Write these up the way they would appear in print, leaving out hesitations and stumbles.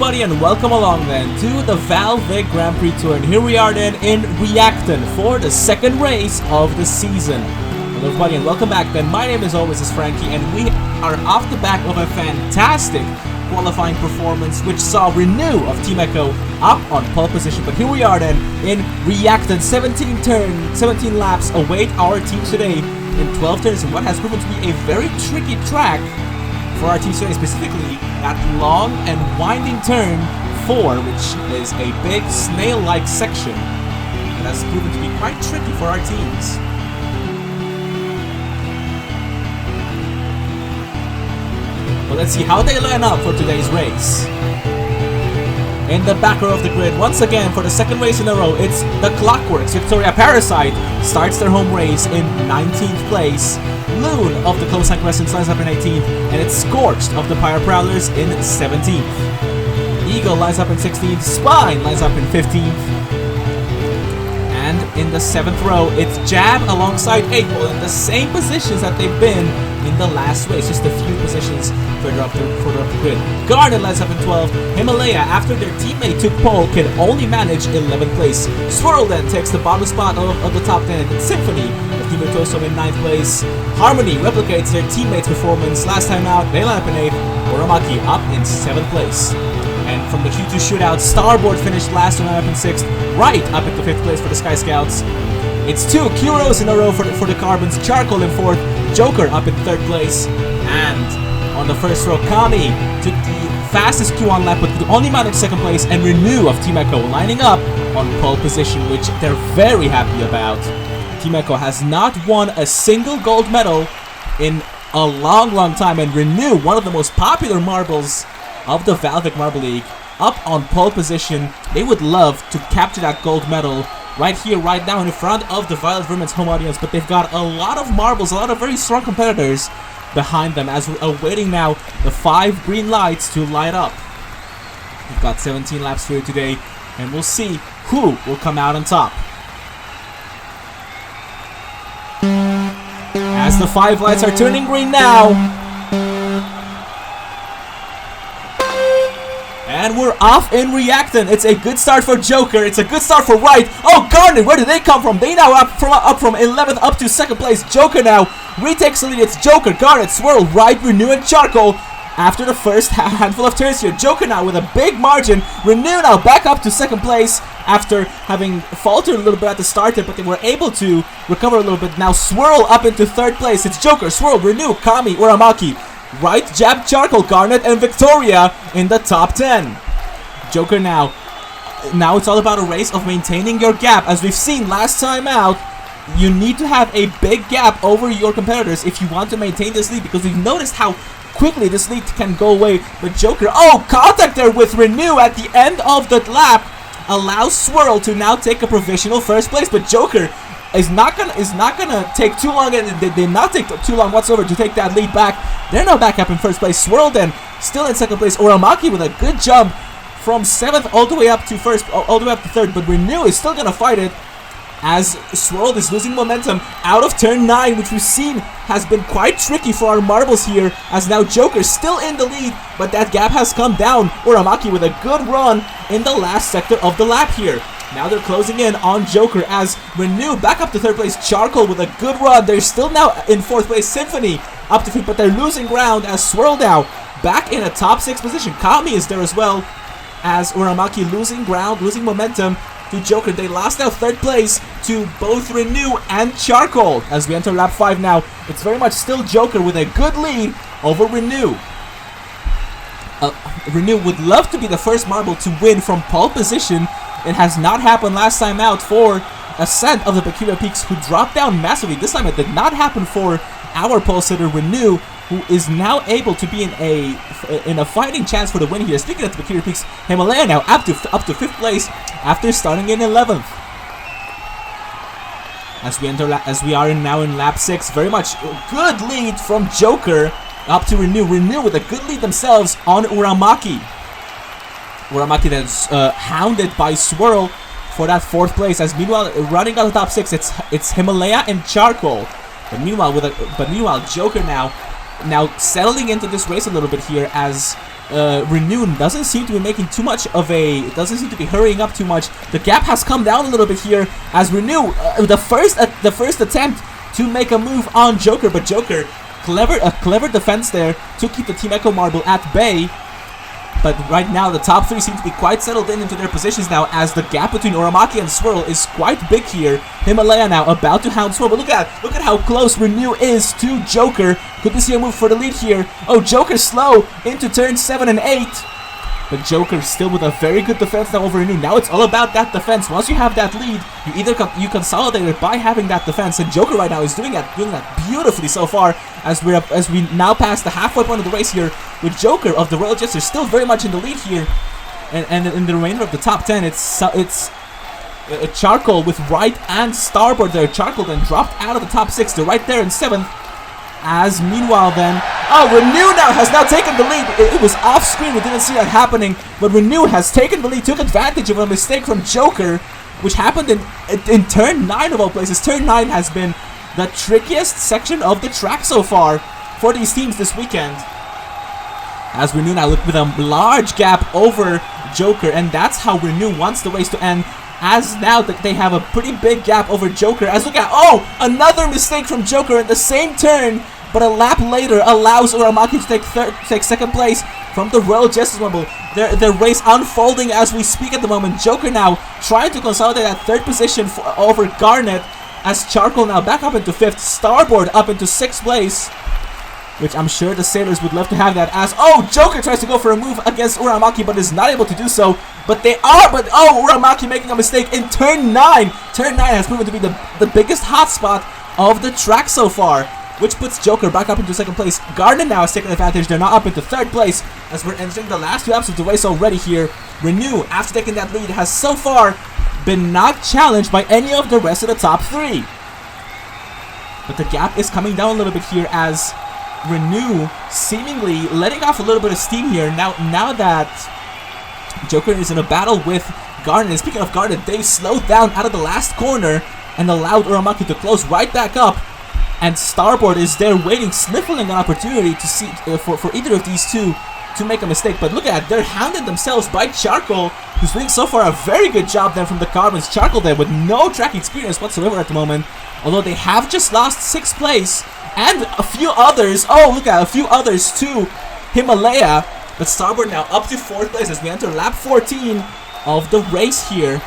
everybody, and welcome along then to the VALVIK Grand Prix Tour. And here we are then in Reactor for the second race of the season. Hello everybody and welcome back then. My name as always is Frankie, and we are off the back of a fantastic qualifying performance which saw Renew of Team Echo up on pole position. But here we are then in Reactor, 17 laps await our teams today in 12 turns in what has proven to be a very tricky track for our teams today, specifically that long and winding turn 4, which is a big snail-like section that has proven to be quite tricky for our teams. But let's see how they line up for today's race. In the back row of the grid, once again for the second race in a row, it's the Clockworks. Victoria Parasite starts their home race in 19th place. Loon of the Close Line Crescents lines up in 18th, and it's Scorched of the Pyre Prowlers in 17th. Eagle lines up in 16th, Spine lines up in 15th. And in the 7th row, it's Jab alongside 8 Ball in the same positions that they've been in the last race, just a few positions further up the grid. Garnet lines up in 12th. Himalaya, after their teammate took pole, can only manage 11th place. Swirl then takes the bottom spot of the top 10, and Symphony of Team Virtuoso in 9th place. Harmony replicates their teammate's performance last time out. They line up in 8th. Uramaki up in 7th place. And from the Q2 shootout, Starboard finished last and up in 6th. Right up into 5th place for the Sky Scouts. It's 2 Kuros in a row for the Carbons. Charcoal in 4th. Joker up in 3rd place. And on the first row, Kami took the fastest Q1 lap but could only manage 2nd place. And Renew of Team Echo lining up on pole position, which they're very happy about. Team Echo has not won a single gold medal in a long time. And Renew, one of the most popular marbles of the VALVIK Marble League, up on pole position. They would love to capture that gold medal right here, right now, in front of the Violet Vermin's home audience, but they've got a lot of marbles, a lot of very strong competitors behind them as we're awaiting now the 5 green lights to light up. We've got 17 laps for you today, and we'll see who will come out on top. As the 5 lights are turning green now, and we're off in Reactor. It's a good start for Joker. It's a good start for Wright. Oh, Garnet, where did they come from? They now up from 11th up to 2nd place. Joker now retakes the lead. It's Joker, Garnet, Swirl, Wright, Renew, and Charcoal after the first handful of turns here. Joker now with a big margin. Renew now back up to 2nd place after having faltered a little bit at the start there, but they were able to recover a little bit. Now Swirl up into 3rd place. It's Joker, Swirl, Renew, Kami, Uramaki, Wright, Jab, Charcoal, Garnet, and Victoria in the top 10. Joker now it's all about a race of maintaining your gap. As we've seen last time out, you need to have a big gap over your competitors if you want to maintain this lead, because we've noticed how quickly this lead can go away. But Joker, oh, contact there with Renew at the end of the lap allows Swirl to now take a provisional 1st place, but Joker is not gonna take too long, and they did not take too long whatsoever to take that lead back. They're now back up in 1st place. Swirl then still in 2nd place. Uramaki with a good jump from 7th all the way up to 3rd, but Renew is still gonna fight it as Swirl is losing momentum out of turn 9, which we've seen has been quite tricky for our marbles here, as now Joker still in the lead, but that gap has come down. Uramaki with a good run in the last sector of the lap here. Now they're closing in on Joker as Renew back up to 3rd place. Charcoal with a good run. They're still now in 4th place. Symphony up to 5th, but they're losing ground as Swirl now back in a top 6 position. Kami is there as well, as Uramaki losing ground, losing momentum to Joker. They lost now 3rd place to both Renew and Charcoal. As we enter lap 5 now, it's very much still Joker with a good lead over Renew. Renew would love to be the first marble to win from pole position. It has not happened last time out for Ascent of the Peculiar Peaks, who dropped down massively. This time it did not happen for our pole sitter Renew, who is now able to be in a fighting chance for the win here. Speaking of the Peculiar Peaks, Himalaya now up to 5th place after starting in 11th. As we are now in lap 6, very much good lead from Joker up to Renew. Renew with a good lead themselves on Uramaki. Uramaki that's hounded by Swirl for that 4th place. As meanwhile, running out of the top 6, it's Himalaya and Charcoal. But meanwhile, Joker now settling into this race a little bit here, as Renew doesn't seem to be making too much of a, doesn't seem to be hurrying up too much. The gap has come down a little bit here as Renew, the first attempt to make a move on Joker, but Joker, clever defense there to keep the Team Echo Marble at bay. But right now, the top three seem to be quite settled into their positions now, as the gap between Uramaki and Swirl is quite big here. Himalaya now about to hound Swirl, but look at how close Renew is to Joker. Could we see a move for the lead here? Oh, Joker slow into turn 7 and 8. But Joker still with a very good defense now over Renew. Now it's all about that defense. Once you have that lead, you either you consolidate it by having that defense, and Joker right now is doing that beautifully so far, as we now pass the halfway point of the race here, with Joker of the Royal Jester still very much in the lead here, and in the remainder of the top 10, it's Charcoal with right and starboard there. Charcoal then dropped out of the top 6. They're right there in 7th. As meanwhile then, oh, Renew has now taken the lead. It was off screen, we didn't see that happening, but Renew has taken the lead, took advantage of a mistake from Joker, which happened in turn 9 of all places. Turn 9 has been the trickiest section of the track so far for these teams this weekend. As Renew now look with a large gap over Joker, and that's how Renew wants the race to end, as now that they have a pretty big gap over Joker. As look at, oh, another mistake from Joker in the same turn, but a lap later allows Uramaki to take second place from the Royal Justice Marble. Their race unfolding as we speak at the moment. Joker now trying to consolidate that 3rd position over Garnet, as Charcoal now back up into 5th, Starboard up into 6th place, which I'm sure the Sailors would love to have that, as, oh, Joker tries to go for a move against Uramaki, but is not able to do so. But oh, Uramaki making a mistake in turn 9. Turn 9 has proven to be the biggest hotspot of the track so far, which puts Joker back up into 2nd place. Garden now has taken advantage. They're now up into 3rd place, as we're entering the last 2 laps of the race already here. Renew, after taking that lead, has so far been not challenged by any of the rest of the top 3. But the gap is coming down a little bit here, as Renew seemingly letting off a little bit of steam here now that Joker is in a battle with Garnet. And speaking of Garnet, they slowed down out of the last corner and allowed Uramaki to close right back up, and Starboard is there waiting, sniffling an opportunity to see for either of these two to make a mistake. But look at that, they're hounded themselves by Charcoal, who's doing so far a very good job there from the Carbons. Charcoal there with no track experience whatsoever at the moment, although they have just lost 6th place, and a few others, oh look at a few others to Himalaya. But Starboard now up to 4th place as we enter lap 14 of the race here,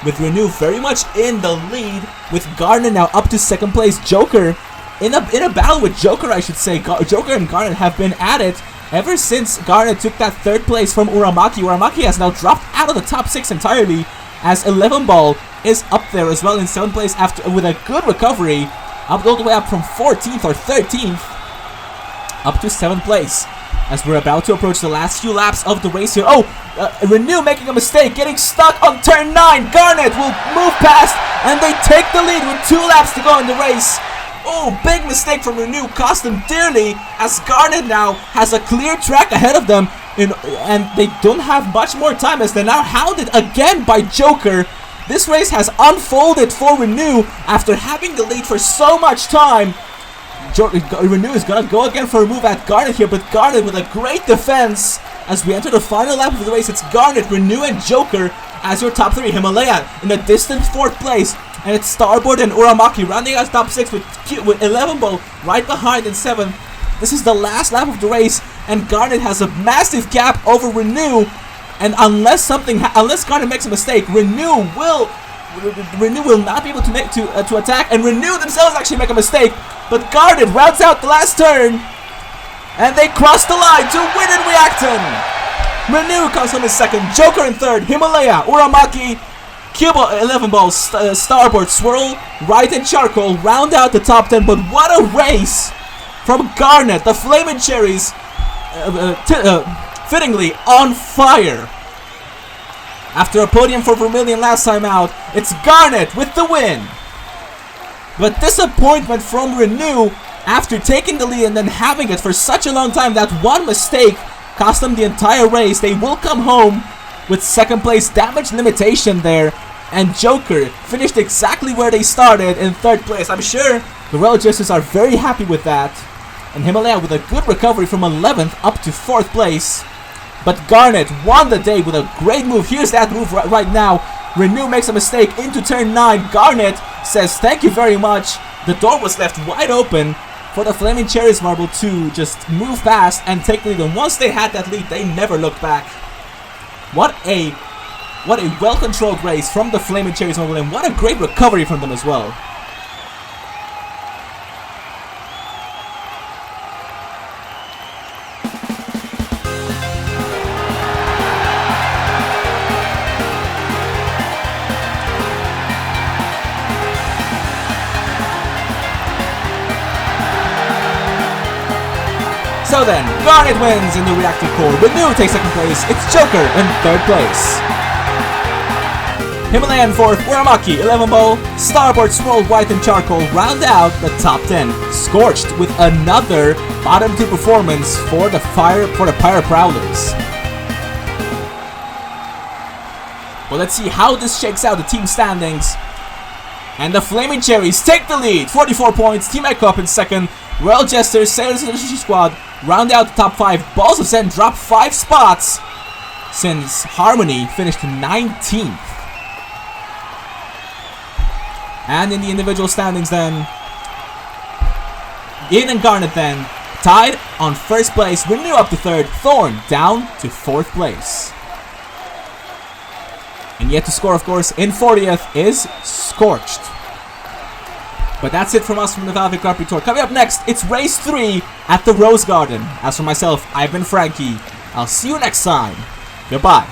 with Renew very much in the lead, with Garnet now up to 2nd place. Joker in a battle with Joker, I should say. Joker and Garnet have been at it ever since Garnet took that 3rd place from Uramaki. Uramaki has now dropped out of the top 6 entirely, as 11 Ball is up there as well in 7th place after with a good recovery, up all the way up from 14th or 13th up to 7th place. As we're about to approach the last few laps of the race here. Oh, Renew making a mistake, getting stuck on turn 9. Garnet will move past, and they take the lead with 2 laps to go in the race. Oh, big mistake from Renew, cost them dearly, as Garnet now has a clear track ahead of them, and they don't have much more time, as they're now hounded again by Joker. This race has unfolded for Renew after having the lead for so much time. Renew is gonna go again for a move at Garnet here, but Garnet with a great defense. As we enter the final lap of the race, it's Garnet, Renew, and Joker as your top 3. Himalaya in a distant 4th place, and it's Starboard and Uramaki rounding out top 6 with 11 Ball right behind in 7th. This is the last lap of the race, and Garnet has a massive gap over Renew, and unless Garnet makes a mistake, Renew will not be able to attack, and Renew themselves actually make a mistake, but Garnet rounds out the last turn, and they cross the line to win in Reactor. Renew comes home in 2nd, Joker in 3rd, Himalaya, Uramaki, Cuba, 11 Balls, Starboard, Swirl, Right, and Charcoal round out the top 10. But what a race from Garnet, the Flamin' Cherries, fittingly on fire. After a podium for Vermilion last time out, it's Garnet with the win. But disappointment from Renew after taking the lead and then having it for such a long time. That one mistake cost them the entire race. They will come home with 2nd place, damage limitation there. And Joker finished exactly where they started in 3rd place. I'm sure the Royal Justice are very happy with that. And Himalaya with a good recovery from 11th up to 4th place. But Garnet won the day with a great move. Here's that move right now. Renew makes a mistake into turn 9. Garnet says thank you very much. The door was left wide open for the Flaming Cherries Marble to just move past and take the lead. And once they had that lead, they never looked back. What a well-controlled race from the Flaming Cherries Marble, and what a great recovery from them as well. So then, Garnet wins in the Reactor Core. Renew takes second place. It's Joker in third place. Himalayan fourth, Uramaki, 11 Bowl, Starboard, Swirl, White, and Charcoal round out the top 10. Scorched with another bottom 2 performance for the Pyre Prowlers. Well, let's see how this shakes out the team standings. And the Flaming Cherries take the lead, 44 points. Team Echo up in second. Royal Jesters, Sailors and the Sushi Squad round out the top 5. Balls of Zen dropped 5 spots since Harmony finished 19th. And in the individual standings then, Yin and Garnet then tied on first place. Renew up to third. Thorn down to 4th place. And yet to score, of course, in 40th is Scorched. But that's it from us from the VALVIK Grand Prix Tour. Coming up next, it's race 3 at the Rose Garden. As for myself, I've been Frankie. I'll see you next time. Goodbye.